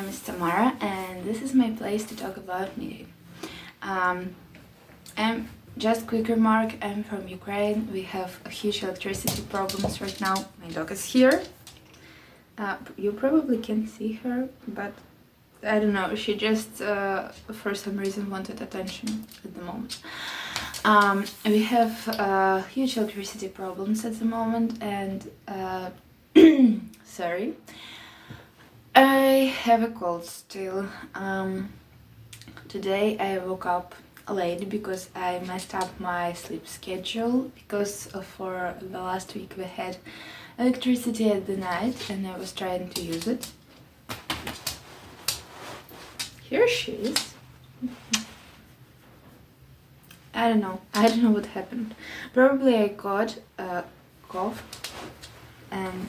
name is Tamara and this is my place to talk about knitting. And just quick remark, I'm from Ukraine. We have a huge electricity problems right now. My dog is here. You probably can't see her, but I don't know, she just for some reason wanted attention at the moment. We have huge electricity problems at the moment and sorry, I have a cold still. Today I woke up late because I messed up my sleep schedule because for the last week we had electricity at the night and I was trying to use it. Here she is. I don't know what happened. Probably I got a cough and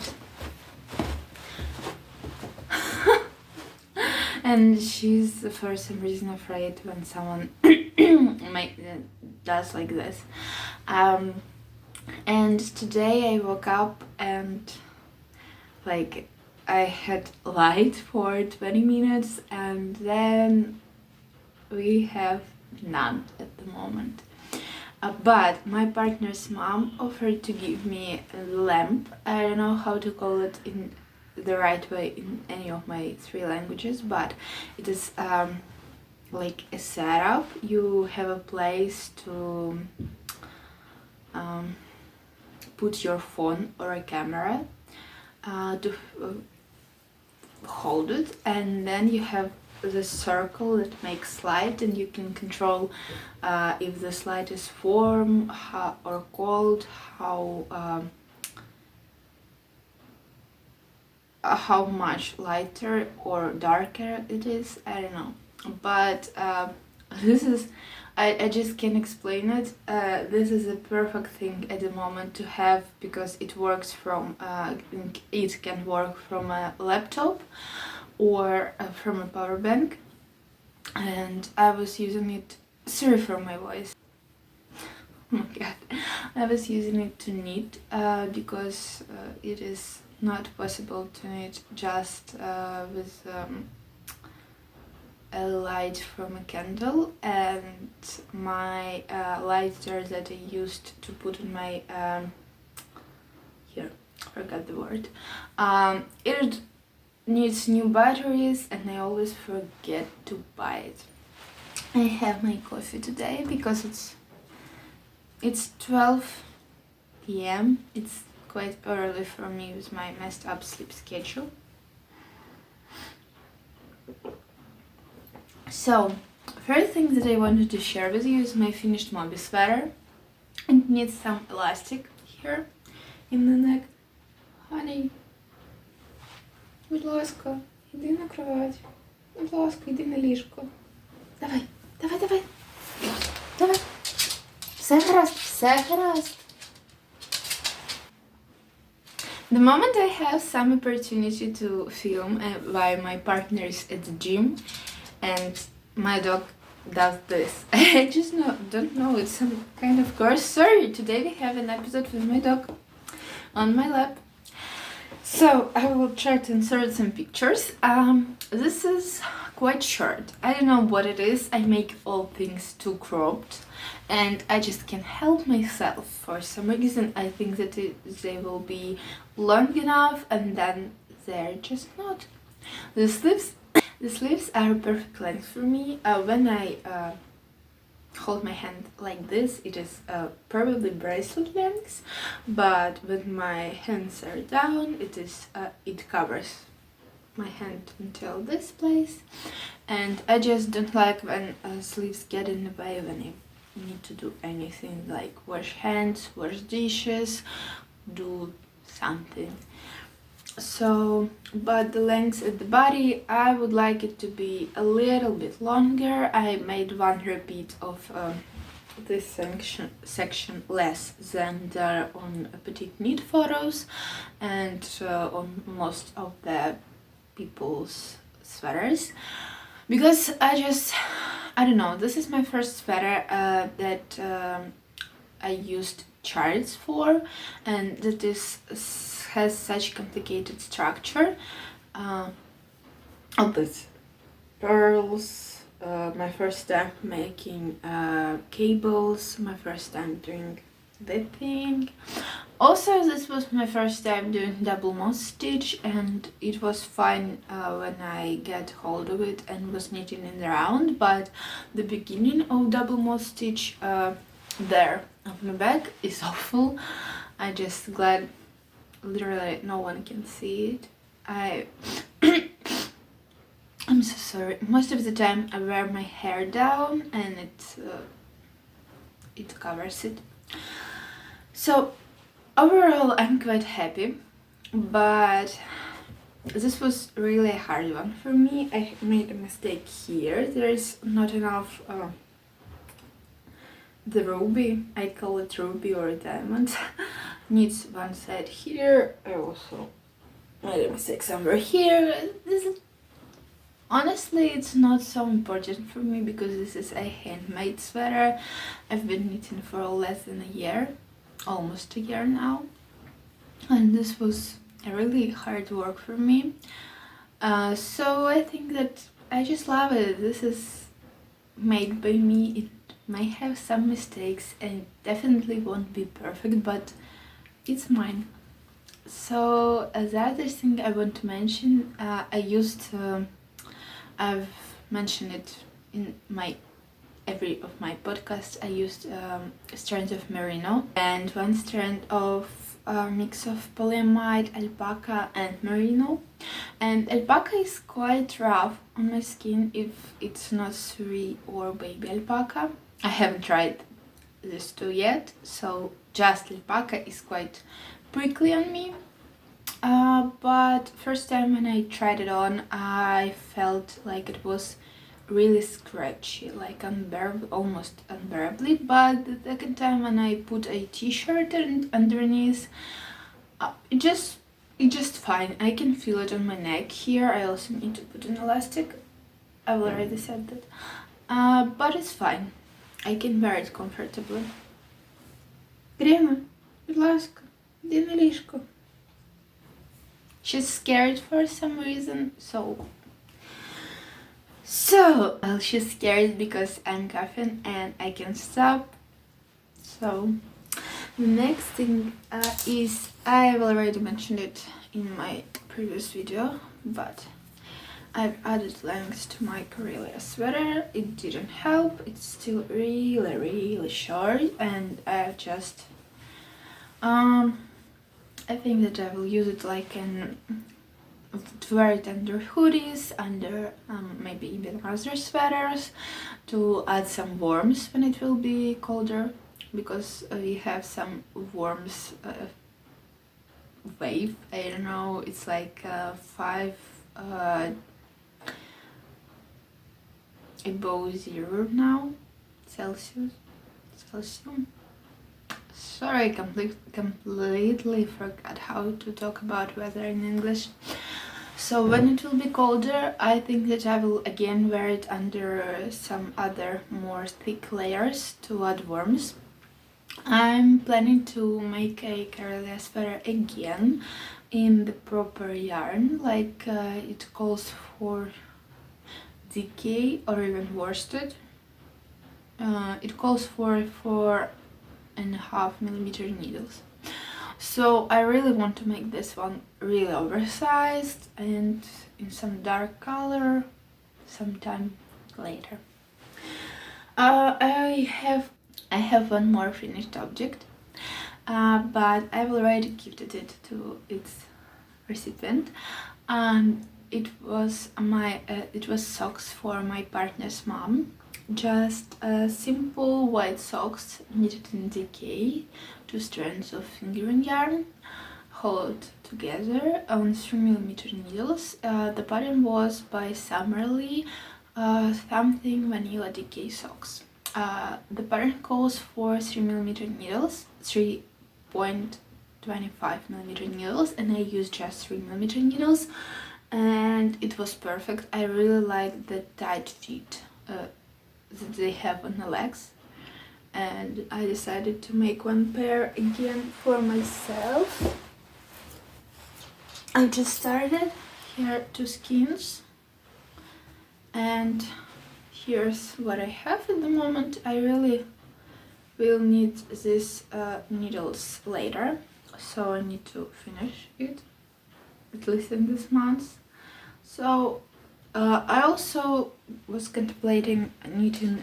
and she's for some reason afraid when someone does like this. And today I woke up and like I had light for 20 minutes and then we have none at the moment. But my partner's mom offered to give me a lamp. I don't know how to call it in the right way in any of my 3 languages, but it is like a setup. You have a place to put your phone or a camera to hold it, and then you have the circle that makes light and you can control if this light is warm or cold, how much lighter or darker it is. I don't know, but this is I just can't explain it. This is a perfect thing at the moment to have because it works from it can work from a laptop or from a power bank, and I was using it. Sorry for my voice. Oh my god, I was using it to knit because it is not possible to knit just with a light from a candle, and my lighter that I used to put in my here, forgot the word, it needs new batteries and I always forget to buy it. I have my coffee today because it's 12 p.m. It's quite early for me with my messed up sleep schedule. So, first thing that I wanted to share with you is my finished moby sweater. It needs some elastic here in the neck. Honey, будь ласка, іди на кровать. Будь ласка, іди на ліжко. Давай. Давай. Все гаразд. The moment I have some opportunity to film while my partner is at the gym and my dog does this. I just don't know, it's some kind of course. Sorry, today we have an episode with my dog on my lap. So I will try to insert some pictures. This is quite short. I don't know what it is. I make all things too cropped and I just can't help myself. For some reason I think that they will be long enough and then they're just not. The sleeves are perfect length for me. When I hold my hand like this, it is probably bracelet length, but when my hands are down, it covers my hand until this place, and I just don't like when sleeves get in the way when I need to do anything like wash hands, wash dishes, do something. So, but the length at the body, I would like it to be a little bit longer. I made one repeat of this section less than there on petite knit photos and on most of the people's sweaters, because I don't know, this is my first sweater that I used charts for, and that has such complicated structure. all these pearls, my first time making cables, my first time doing the thing. Also, this was my first time doing double moss stitch, and it was fine when I get hold of it and was knitting it around, but the beginning of double moss stitch there on my back is awful. I just glad literally no one can see it. I'm so sorry. Most of the time I wear my hair down and it covers it. So overall I'm quite happy, but this was really a hard one for me. I made a mistake here. There is not enough the ruby, I call it ruby or diamond, needs one side here. I also made a mistake somewhere here. This is honestly, it's not so important for me because this is a handmade sweater. I've been knitting for less than a year, almost a year now, and this was a really hard work for me. So I think that I just love it. This is made by me. It might have some mistakes and it definitely won't be perfect, but it's mine. So the other thing I want to mention, I've mentioned it in every of my podcasts. I used strands of merino and one strand of a mix of polyamide, alpaca and merino. And alpaca is quite rough on my skin if it's not suri or baby alpaca. I haven't tried these two yet, so just alpaca is quite prickly on me. But first time when I tried it on, I felt like it was really scratchy, like unbearable, almost unbearably. But the second time when I put a t-shirt underneath, it just fine. I can feel it on my neck here. I also need to put an elastic. I've already said that. But it's fine. I can wear it comfortably. Гріна, будь ласка, іди на ліжко. She's scared for some reason, so well, she's scared because I'm coughing and I can't stop. So the next thing is, I've already mentioned it in my previous video, but I've added length to my Karelia sweater. It didn't help. It's still really short, and I've just I think that I will use it like to wear it under hoodies, under maybe even other sweaters, to add some warmth when it will be colder, because we have some warmth wave. I don't know, it's like 5 above 0 now, Celsius. Sorry, I completely forgot how to talk about weather in English. So when it will be colder, I think that I will again wear it under some other more thick layers to add warmth. I'm planning to make a Karelia sweater again in the proper yarn, like it calls for DK or even worsted. It calls for 4.5mm needles. So I really want to make this one really oversized and in some dark color sometime later. I have one more finished object, but I've already gifted it to its recipient. It was socks for my partner's mom. Just simple white socks knitted in DK, 2 strands of fingering yarn, hollowed together on 3mm needles. The pattern was by Summerly, something vanilla DK socks. The pattern calls for 3mm needles, 3.25mm needles, and I used just 3mm needles, and it was perfect. I really like the tight fit that they have on the legs, and I decided to make one pair again for myself. I just started. Here are 2 skeins. And here's what I have at the moment. I really will need these needles later, so I need to finish it at least in this month. So I also was contemplating knitting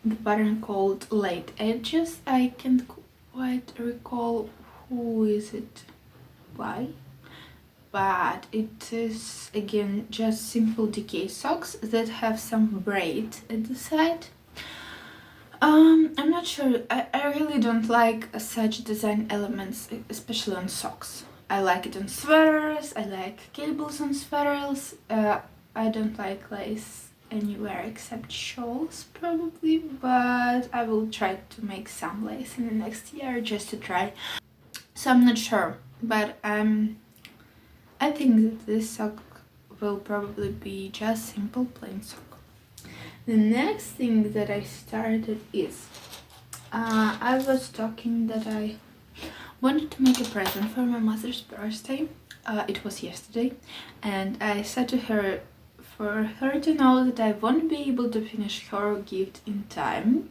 the pattern called Late Edges. I can't quite recall who is it by, but it is again just simple decay socks that have some braid at the side. I'm not sure, I really don't like such design elements, especially on socks. I like it on sweaters, I like cables on sweaters. I don't like lace anywhere except shawls probably, but I will try to make some lace in the next year just to try. So I'm not sure, but I think that this sock will probably be just simple plain sock. The next thing that I started is I was talking that I wanted to make a present for my mother's birthday. It was yesterday, and I said to her for her to know that I won't be able to finish her gift in time,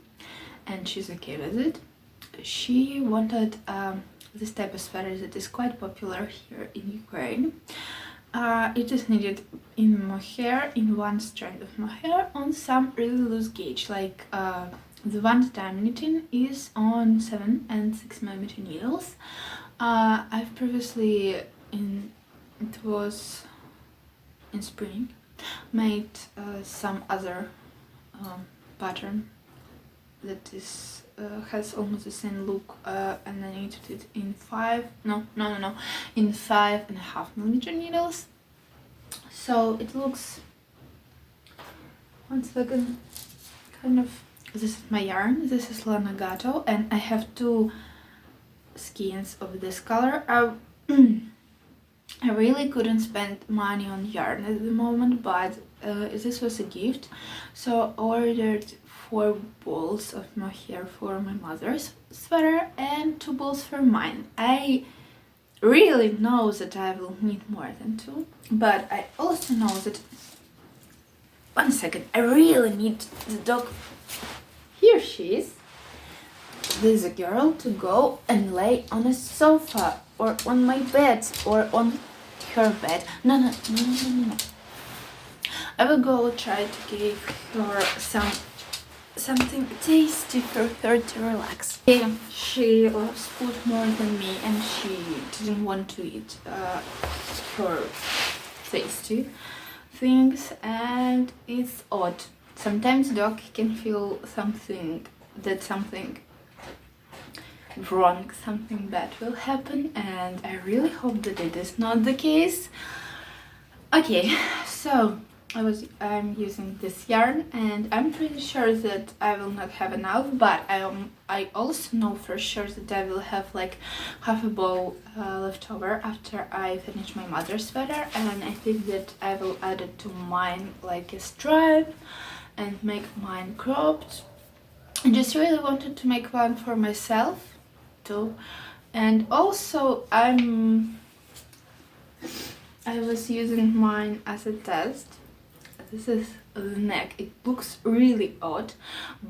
and she's okay with it. She wanted this type of sweater that is quite popular here in Ukraine. It is knitted in mohair, in one strand of mohair on some really loose gauge, like the one that I'm knitting is on 7 and 6mm needles. I've previously, it was in spring, made some other pattern that is has almost the same look, and I knitted it in 5.5mm needles. So it looks, one second, kind of, this is my yarn, this is Lanagato, and I have 2 skeins of this color. I really couldn't spend money on yarn at the moment, but this was a gift, so I ordered 4 balls of mohair for my mother's sweater and 2 balls for mine. I really know that I will need more than 2, but I also know that, one second, I really need the dog, here she is, there's a girl, to go and lay on a sofa or on my bed or on her bed. No. I will go try to give her something tasty for her to relax. She loves food more than me, and she didn't want to eat her tasty things, and it's odd. Sometimes dog can feel something wrong, something bad will happen, and I really hope that it is not the case. Okay, so I'm using this yarn, and I'm pretty sure that I will not have enough, but I also know for sure that I will have like half a bow left over after I finish my mother's sweater, and I think that I will add it to mine like a stripe and make mine cropped. I just really wanted to make one for myself too, and also I was using mine as a test. This is the neck. It looks really odd,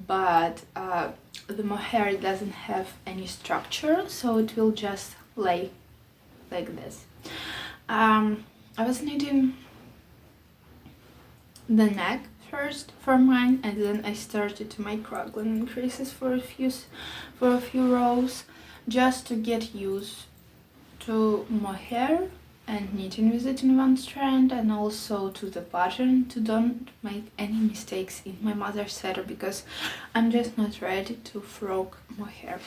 but the mohair doesn't have any structure, so it will just lay like this. I was knitting the neck first for mine, and then I started to make raglan increases for a few rows, just to get used to mohair and knitting with it in one strand, and also to the pattern, to don't make any mistakes in my mother's sweater, because I'm just not ready to frog mohair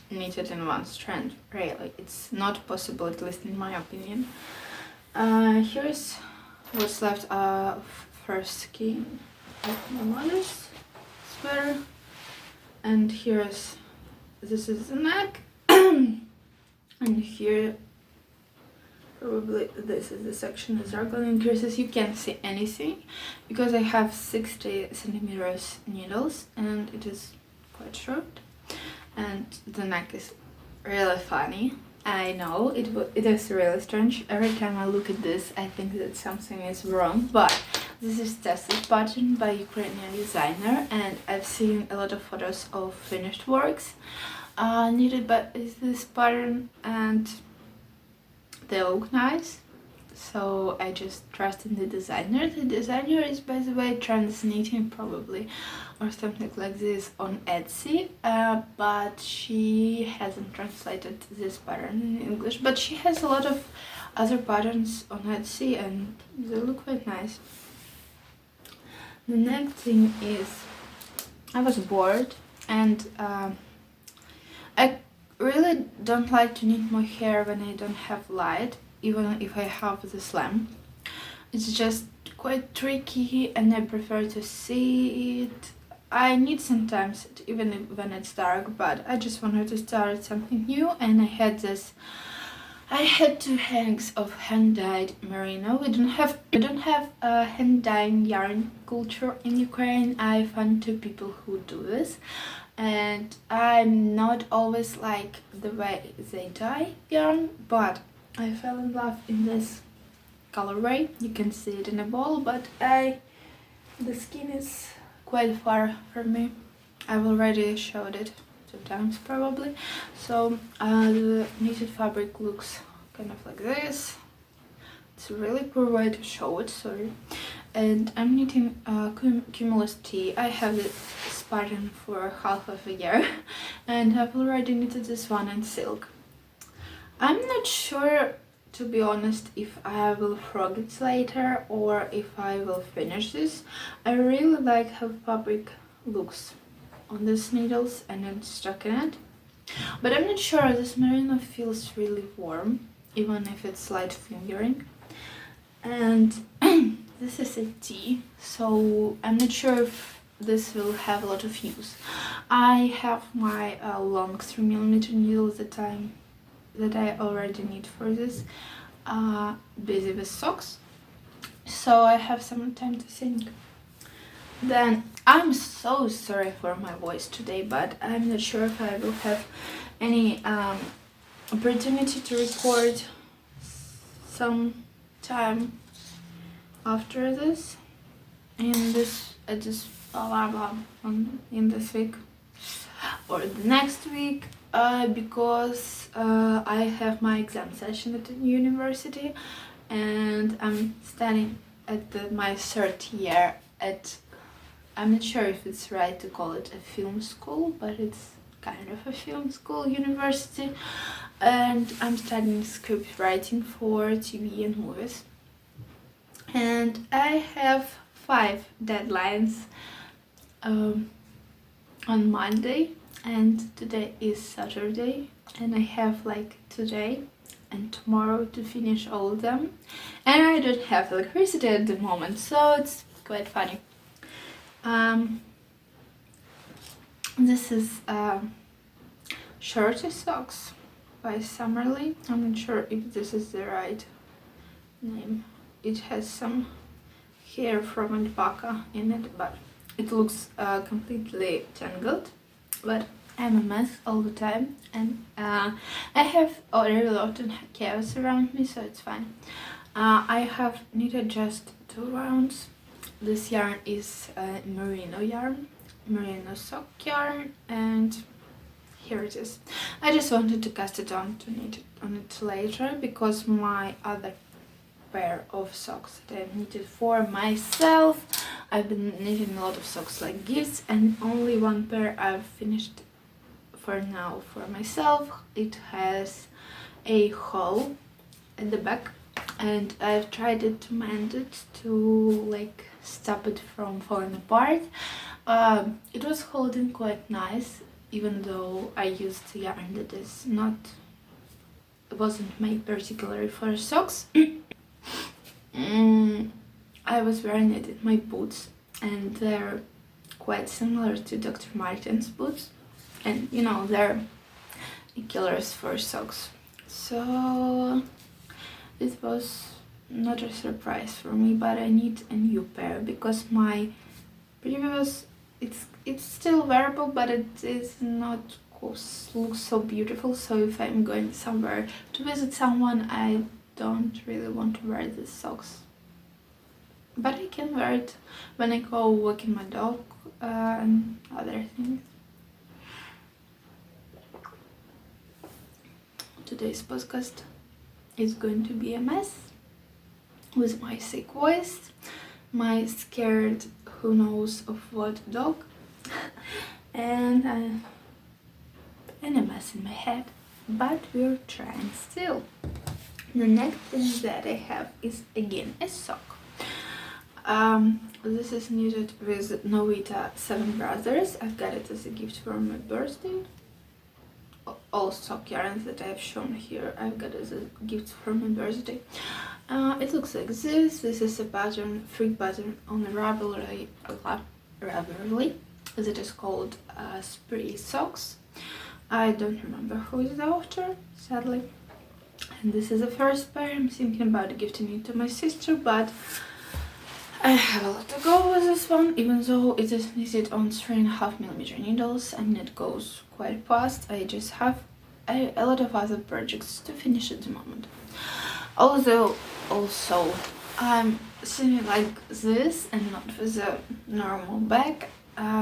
knitted in one strand. Really, it's not possible, at least in my opinion. Here's what's left of first skein of my mother's sweater, and this is the neck, and here probably this is the section of raglan increases. You can't see anything because I have 60 centimeters needles, and it is quite short, and the neck is really funny. I know it is really strange. Every time I look at this, I think that something is wrong. But this is tested pattern by Ukrainian designer, and I've seen a lot of photos of finished works knitted by this pattern, and they look nice. So I just trust in the designer. The designer is, by the way, trans knitting probably, or something like this on Etsy, but she hasn't translated this pattern in English, but she has a lot of other patterns on Etsy and they look quite nice. The next thing is, I was bored and I really don't like to knit mohair when I don't have light, even if I have this lamp. It's just quite tricky and I prefer to see it. I knit sometimes even when it's dark, but I just wanted to start something new, and I had 2 hanks of hand-dyed merino. We don't have a hand-dyeing yarn culture in Ukraine. I found 2 people who do this, and I'm not always like the way they dye yarn, but I fell in love in this colorway. You can see it in a ball, but the skin is quite far from me. I've already showed it 2 times probably. So the knitted fabric looks kind of like this. It's a really poor way to show it, sorry. And I'm knitting Cumulus T. I have this pattern for half of a year and I've already knitted this one in silk. I'm not sure, to be honest, if I will frog it later or if I will finish this. I really like how fabric looks on these needles and it's stuck in it. But I'm not sure, this merino feels really warm, even if it's light fingering. And this is a T, so I'm not sure if this will have a lot of use. I have my long 3mm needle that I already need for this, busy with socks, so I have some time to think. Then I'm so sorry for my voice today, but I'm not sure if I will have any opportunity to record some time after this in this in this week or the next week, because I have my exam session at the university and I'm studying at my 3rd year at, I'm not sure if it's right to call it a film school, but it's kind of a film school university, and I'm studying script writing for TV and movies. And I have 5 deadlines on Monday, and today is Saturday, and I have like today and tomorrow to finish all of them, and I don't have electricity at the moment, so it's quite funny. This is Shorty Socks by Summerly. I'm not sure if this is the right name. It has some hair from alpaca in it, but it looks completely tangled. But I'm a mess all the time, and I have already a lot of chaos around me, so it's fine. I have knitted just 2 rounds. This yarn is merino yarn, merino sock yarn, and here it is. I just wanted to cast it on to knit it on it later, because my other pair of socks that I've knitted for myself, I've been knitting a lot of socks like gifts, and only 1 pair I've finished for now for myself. It has a hole at the back, and I've tried it to mend it to like stop it from falling apart. It was holding quite nice, even though I used yarn that is not, it wasn't made particularly for socks. I was wearing it in my boots, and they're quite similar to Dr. Martens boots, and you know, they're killers for socks, so it was not a surprise for me. But I need a new pair because my previous, it's still wearable, but it is not looks so beautiful. So if I'm going somewhere to visit someone, I don't really want to wear these socks, but I can wear it when I go walking my dog and other things. Today's podcast is going to be a mess with my sick voice, my scared who knows of what dog, and a mess in my head, but we're trying still. The next thing that I have is again a sock. This is knitted with Novita 7 Brothers. I've got it as a gift for my birthday. All sock yarns that I've shown here I've got as a gift for my birthday. It looks like this. This is a pattern, free pattern on Ravelry, as it is called Spree Socks. I don't remember who is the author, sadly. And this is the first pair. I'm thinking about gifting it to my sister, but I have a lot to go with this one, even though it is knitted on 3.5mm needles and it goes quite fast. I just have a lot of other projects to finish at the moment. Although also I'm sitting like this and not with a normal bag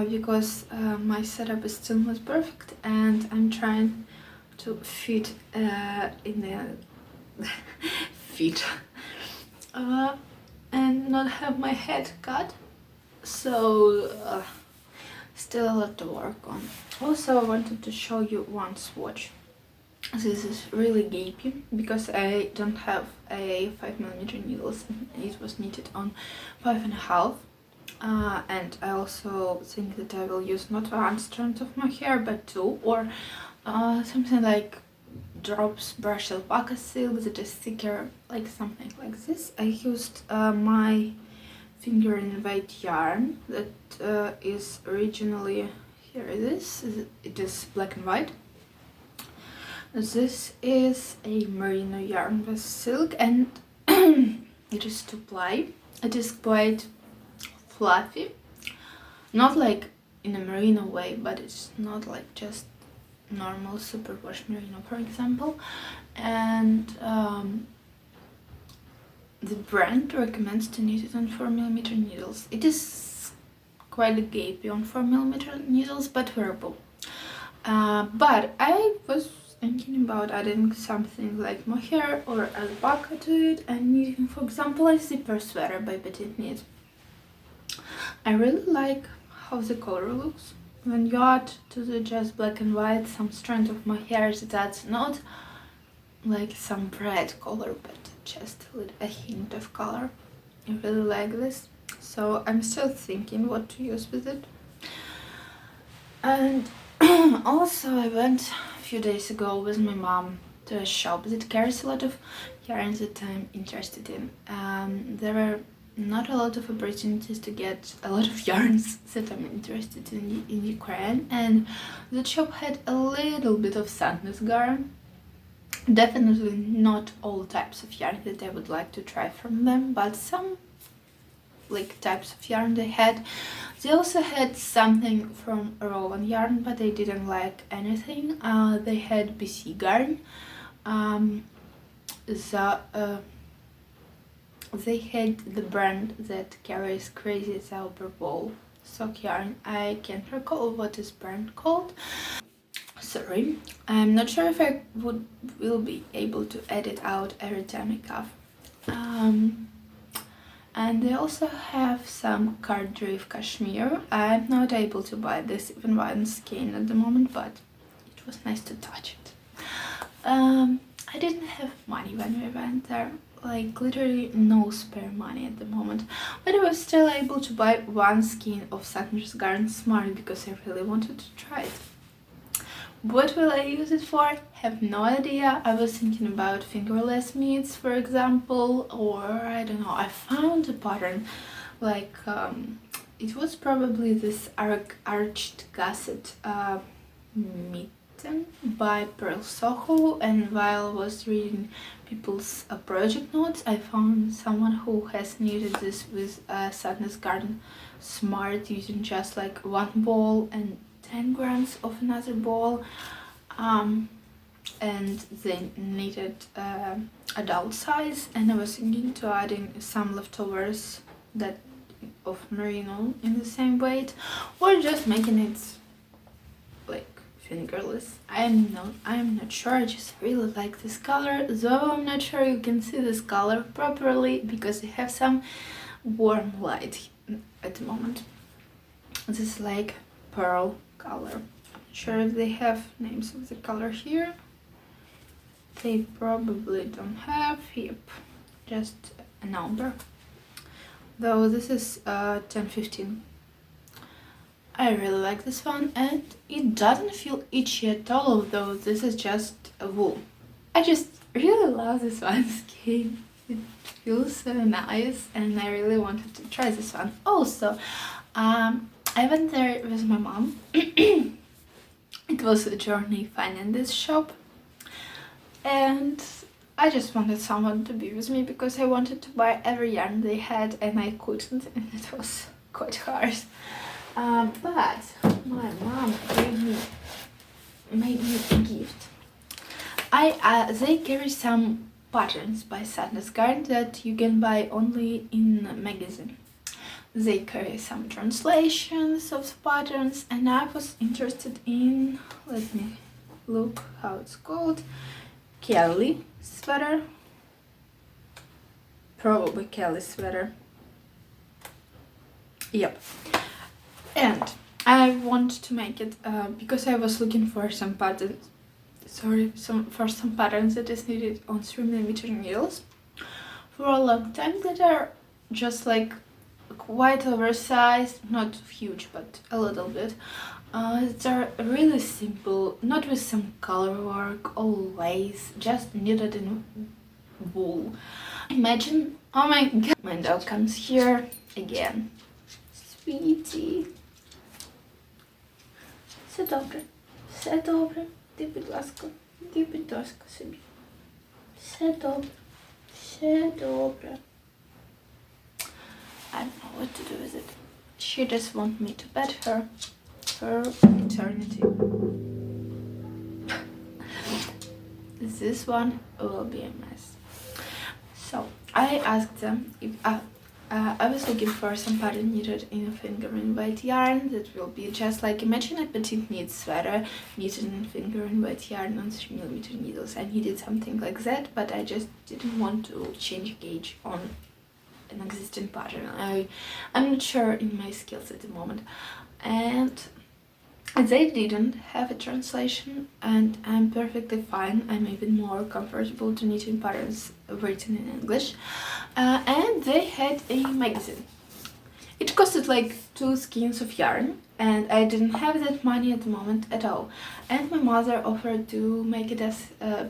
because my setup is still not perfect and I'm trying to fit in a fit and not have my head cut, so still a lot to work on. Also, I wanted to show you one swatch. This is really gaping because I don't have a 5mm needles. It was knitted on 5.5, and I also think that I will use not one strand of mohair but two, or something like drops brush alpaca silk that is thicker, like something like this. I used my finger and weight yarn that is originally, here it is black and white. This is a merino yarn with silk and it is 2-ply. It is quite fluffy, not like in a merino way, but it's not like just normal superwash merino, for example. And the brand recommends to knit it on 4mm needles. It is quite gapy on 4mm needles, but wearable. But I was thinking about adding something like mohair or alpaca to it and knitting, for example, a zipper sweater by Petit Knit. I really like how the color looks. When you add to the just black and white some strand of mohair, it adds not like some bright color, but just a hint of color. I really like this, so I'm still thinking what to use with it. And also I went a few days ago with my mom to a shop that carries a lot of yarns that I'm interested in. There were not a lot of opportunities to get a lot of yarns that I'm interested in Ukraine, and the shop had a little bit of sadness yarn. Definitely not all types of yarn that I would like to try from them, but some like types of yarn they had. They also had something from Rowan yarn, but I didn't like anything. They had BC yarn. They had the brand that carries Crazy Silver Ball sock yarn. I can't recall what is brand called. Sorry, I'm not sure if I will be able to edit out every time I cough. And they also have some card drift cashmere. I'm not able to buy this even one skein at the moment, but it was nice to touch it. I didn't have money when we went there, like literally no spare money at the moment, but I was still able to buy one skein of Satners Garden Smart because I really wanted to try it. What will I use it for? Have no idea. I was thinking about fingerless mitts, for example, or I don't know. I found a pattern like it was probably this arched gusset mitten by Pearl Soho, and while I was reading people's project notes, I found someone who has knitted this with Sadness Garden Smart using just like one ball and 10 grams of another ball, and they needed adult size, and I was thinking to adding some leftovers that of merino in the same weight, or just making it like fingerless. I'm not sure. I just really like this color, though I'm not sure you can see this color properly because I have some warm light at the moment. This is like pearl color. I'm not sure if they have names of the color here. They probably don't have. Yep, just a number. Though this is 1015. I really like this one, and it doesn't feel itchy at all, although this is just a wool. I just really love this one skin. It feels so nice, and I really wanted to try this one. Also, I went there with my mom. It was a journey finding this shop, and I just wanted someone to be with me because I wanted to buy every yarn they had, and I couldn't, and it was quite hard. But my mom made me a gift. They carry some patterns by Sadness Garden that you can buy only in a magazine. They carry some translations of patterns, and I was interested in, let me look how it's called, Kelly sweater, probably Kelly sweater. Yep. And I want to make it because I was looking for some patterns. For some patterns that is needed on 3mm needles for a long time, that are just like quite oversized, not huge but a little bit. They're really simple, not with some color work or lace, just knitted in wool. Imagine, oh my god, my dog comes here again. Sweetie. Все добре, все добре. Ти, будь ласка, собі. Все добре, все добре. I don't know what to do with it. She just wants me to pet her for eternity. This one will be a mess. So I asked them if I was looking for some pattern knitted in a fingering weight yarn that will be just like, imagine a petite knit sweater knitted in fingering weight yarn on 3mm needles. I needed something like that, but I just didn't want to change gauge on an existing pattern. I'm not sure in my skills at the moment, and they didn't have a translation, and I'm perfectly fine. I'm even more comfortable to knitting patterns written in English. And they had a magazine. It costed like 2 skeins of yarn, and I didn't have that money at the moment at all. And my mother offered to make it as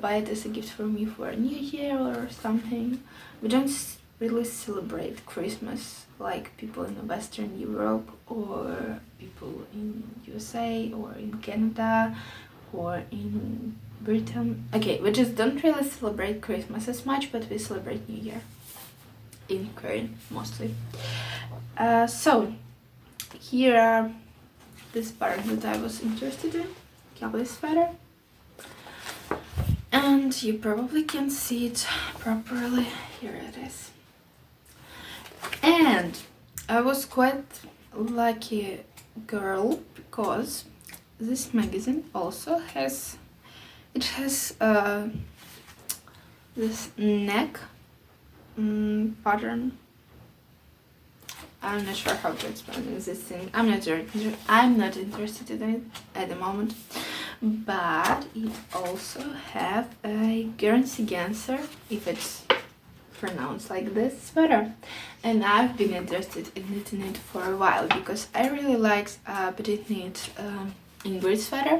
buy it as a gift for me for a New Year or something. We don't really celebrate Christmas like people in Western Europe or people in USA or in Canada or in Britain. Okay, we just don't really celebrate Christmas as much, but we celebrate New Year in Korean mostly. So here are this pattern that I was interested in, Kelly sweater, and you probably can see it properly. Here it is. And I was quite lucky girl because this magazine also has this neck pattern. I'm not sure how to explain this thing. I'm not interested in it at the moment. But it also have a guernsey ganser, if it's pronounced like this, sweater. And I've been interested in knitting it for a while because I really like petite knit Ingrid sweater,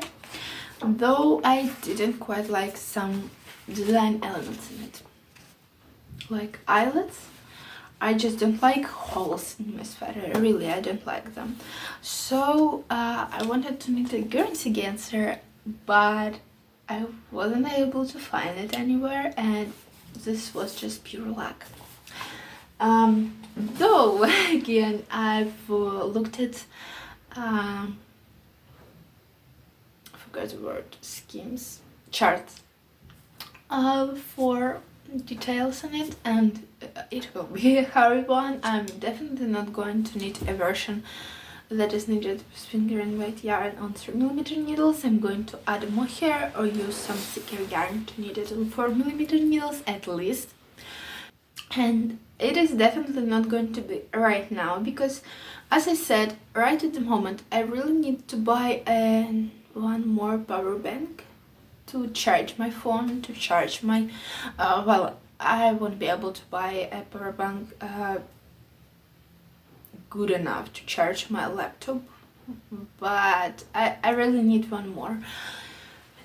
though I didn't quite like some design elements in it, like eyelets. I just don't like holes in my sweater, really, I don't like them. So I wanted to knit a guernsey ganser, but I wasn't able to find it anywhere, and this was just pure luck. Though again, I've looked at forgot the word, schemes, charts, for details on it, and it will be a hard one. I'm definitely not going to knit a version that is knitted with finger and weight yarn on 3mm needles. I'm going to add mohair or use some thicker yarn to knit it on 4mm needles at least. And it is definitely not going to be right now because, as I said, right at the moment I really need to buy one more power bank to charge my phone, to charge my well, I won't be able to buy a power bank good enough to charge my laptop, but I really need one more,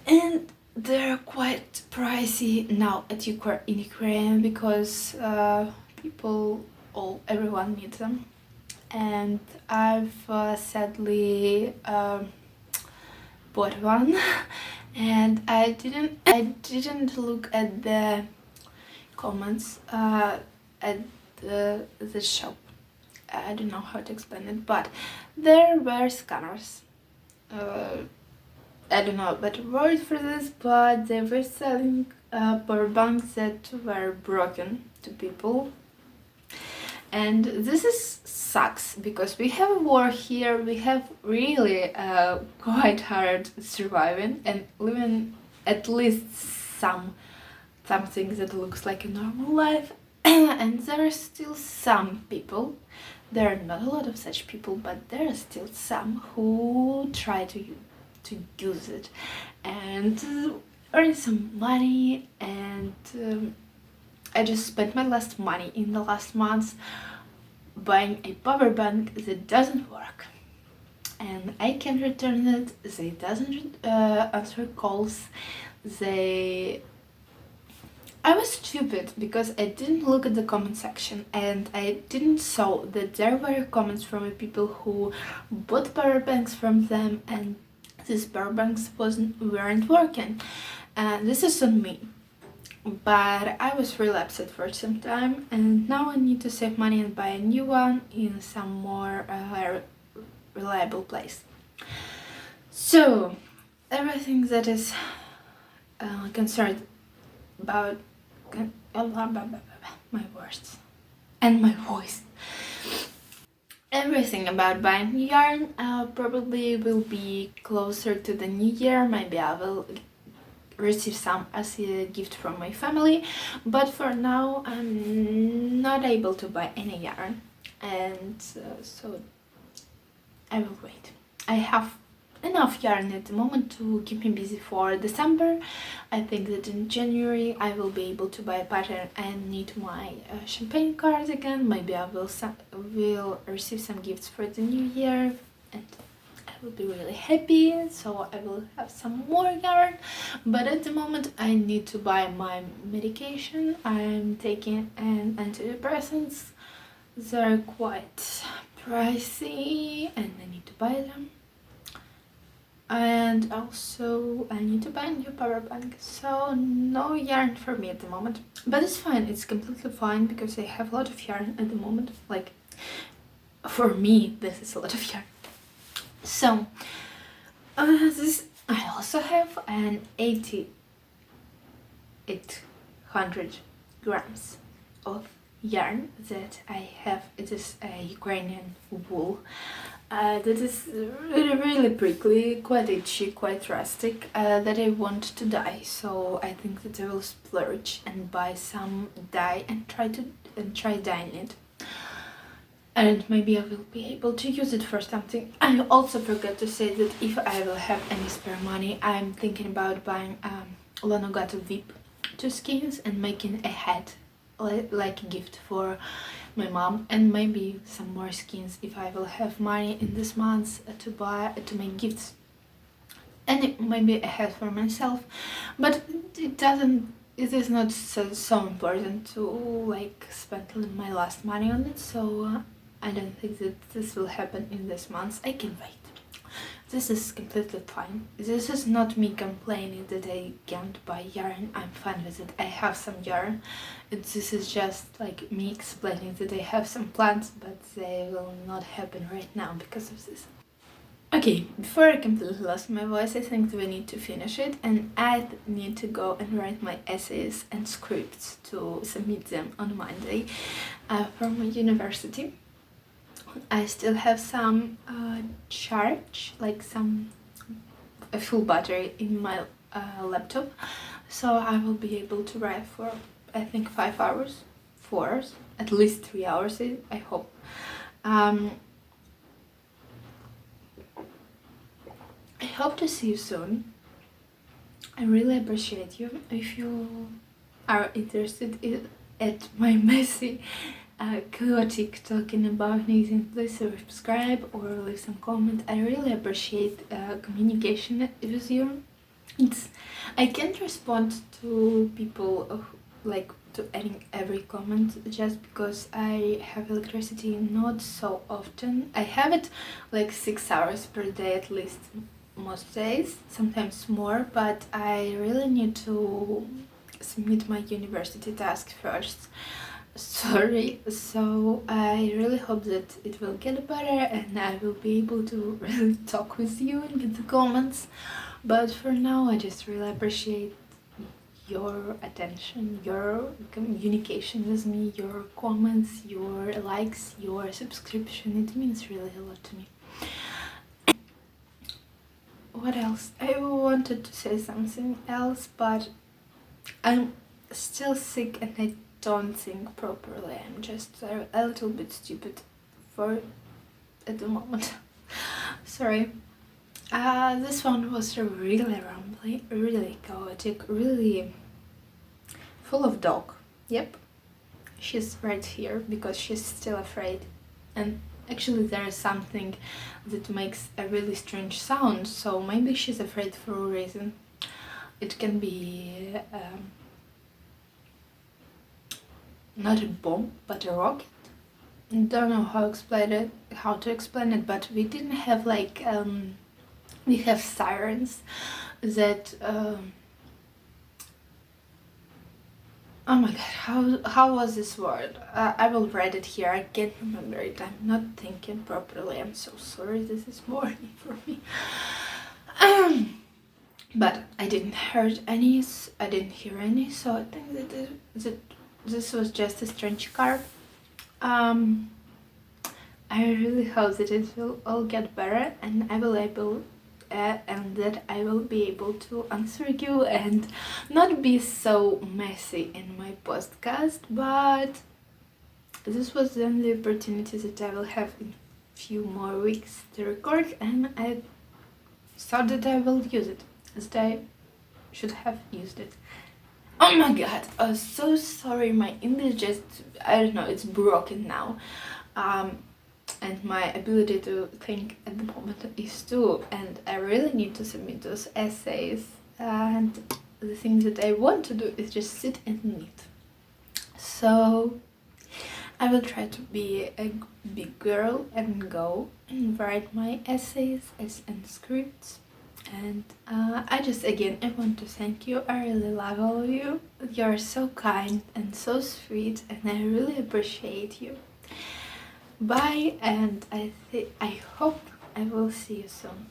and they're quite pricey now in Ukraine because everyone needs them, and I've sadly bought one and I didn't look at the comments at the shop. I don't know how to explain it, but there were scanners. I don't know a better word for this, but they were selling power banks that were broken to people. And this sucks because we have a war here, we have really quite hard surviving and living at least something that looks like a normal life. And there are still some people, there are not a lot of such people, but there are still some who try to use it and earn some money. And I just spent my last money in the last months buying a power bank that doesn't work, and I can return it. They doesn't answer calls. I was stupid because I didn't look at the comment section and I didn't saw that there were comments from people who bought power banks from them and these power banks weren't working. This is on me. But I was really upset for some time, and now I need to save money and buy a new one in some more reliable place. So everything that is concerned about my words and my voice, everything about buying yarn probably will be closer to the new year. Maybe I will receive some as a gift from my family, but for now I'm not able to buy any yarn, and so I will wait. I have enough yarn at the moment to keep me busy for December. I think that in January I will be able to buy a pattern and knit my champagne cardigan. Maybe I will receive some gifts for the new year, and I will be really happy, so I will have some more yarn. But at the moment I need to buy my medication. I'm taking antidepressants. They're quite pricey and I need to buy them. And also I need to buy a new power bank, so no yarn for me at the moment. But it's fine, it's completely fine because I have a lot of yarn at the moment. Like, for me this is a lot of yarn. So this I also have an 800 grams of yarn that I have. It is a Ukrainian wool that is really prickly, quite itchy, quite rustic, that I want to dye. So I think that I will splurge and buy some dye and try dyeing it. And maybe I will be able to use it for something. I also forgot to say that if I will have any spare money, I'm thinking about buying Lanogato VIP 2 skeins and making a hat, like a gift for my mom, and maybe some more skeins if I will have money in this month to make gifts, and maybe a hat for myself. But it is not so important to like spend my last money on it, so I don't think that this will happen in this month. I can wait. This is completely fine. This is not me complaining that I can't buy yarn. I'm fine with it. I have some yarn. This is just like me explaining that I have some plans, but they will not happen right now because of this. Okay, before I completely lost my voice, I think we need to finish it, and I need to go and write my essays and scripts to submit them on Monday for my university. I still have some charge, like a full battery in my laptop, so I will be able to write for, I think, 5 hours, 4 hours, at least 3 hours, I hope. I hope to see you soon. I really appreciate you. If you are interested at my messy, chaotic talking about knitting, please subscribe or leave some comment. I really appreciate communication with you. I can't respond to people like to every comment just because I have electricity not so often. I have it like 6 hours per day at least most days, sometimes more, but I really need to submit my university task first. Sorry, so I really hope that it will get better and I will be able to really talk with you in the comments. But for now, I just really appreciate your attention, your communication with me, your comments, your likes, your subscription. It means really a lot to me. What else? I wanted to say something else, but I'm still sick and I don't think properly. I'm just a little bit stupid at the moment. Sorry. This one was really rambly, really chaotic, really full of dog. Yep. She's right here because she's still afraid. And actually there is something that makes a really strange sound, so maybe she's afraid for a reason. It can be not a bomb, but a rocket. I don't know how to explain it, but we didn't have like we have sirens that oh my god, how was this word? I will write it here. I can't remember it. I'm not thinking properly. I'm so sorry. This is boring for me. But I didn't hear any, so I think that this was just a strange car. I really hope that it will all get better and that I will be able to answer you and not be so messy in my podcast, but this was the only opportunity that I will have in few more weeks to record, and I thought that I will use it, as I should have used it. Oh my god, I'm so sorry, my English just, I don't know, it's broken now. And my ability to think at the moment is too, and I really need to submit those essays, and the thing that I want to do is just sit and knit. So I will try to be a big girl and go and write my essays and scripts. And I want to thank you. I really love all of you. You're so kind and so sweet, and I really appreciate you. Bye, and I hope I will see you soon.